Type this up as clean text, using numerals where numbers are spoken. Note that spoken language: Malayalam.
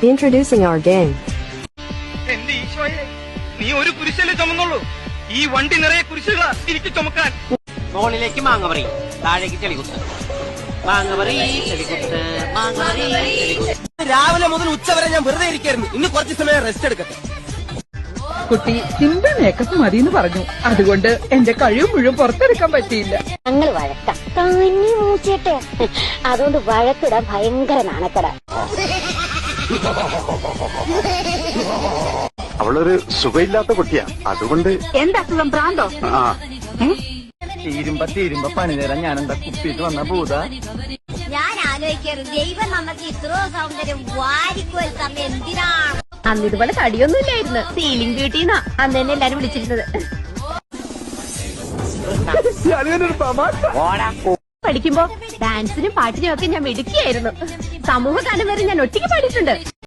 Introducing our game. എന്റെ ഈശോയെ, നീ ഒരു കുരിശല്ലേ ചുമന്നുള്ളൂ. ഈ വണ്ടി നിറയെ കുരിശുകളാ എനിക്ക് ചുമക്കാൻ. മുകളിലേക്ക് മാങ്ങപറി, താഴേക്ക് ചെളികുത്ത്. മാങ്ങപറി, ചെളികുത്ത്, മാങ്ങപറി, ചെളികുത്ത്. രാവിലെ മുതൽ ഉച്ചവരെ ഞാൻ വെറുതെ ഇരിക്കായിരുന്നു. ഇനി കുറച്ച് സമയം റെസ്റ്റ് എടുക്കട്ടെ. കുട്ടി സിമ്പിൾ മേക്കപ്പ് മതിയെന്ന് പറഞ്ഞു. അതുകൊണ്ട് എന്റെ കഴിവ് മുഴുവൻ പുറത്തെടുക്കാൻ പറ്റിയില്ല. ഞങ്ങൾ വഴക്കാം കഞ്ഞി മൂച്ചേട്ടെ. അതുകൊണ്ട് വഴക്കിടാൻ ഭയങ്കര നാണക്കട. അവളൊരു സുഖമില്ലാത്ത കുട്ടിയാ, അതുകൊണ്ട്. എന്താ സുഖം? ഭ്രാന്തോ? തീരുമ്പ പണി തരാൻ ഞാനെന്താ കുപ്പിയിട്ട് വന്ന ഭൂത. ഞാൻ ആലോചിക്കാറ് ദൈവം നമുക്ക് ഇത്രോ സൗന്ദര്യം വാരിക്കുവൽക്കാൻ എന്തിനാണ്? അന്ന് ഇതുപോലെ തടിയൊന്നും ഇല്ലായിരുന്നു. സീലിംഗ് ബ്യൂട്ടിന്നാ അന്ന് തന്നെ എല്ലാരും വിളിച്ചിരുന്നത്. പഠിക്കുമ്പോ ഡാൻസിനും പാട്ടിനും ഒക്കെ ഞാൻ മിടുക്കിയായിരുന്നു. സമൂഹഗാനം വരെ ഞാൻ ഒറ്റയ്ക്ക് പാടിയിട്ടുണ്ട്.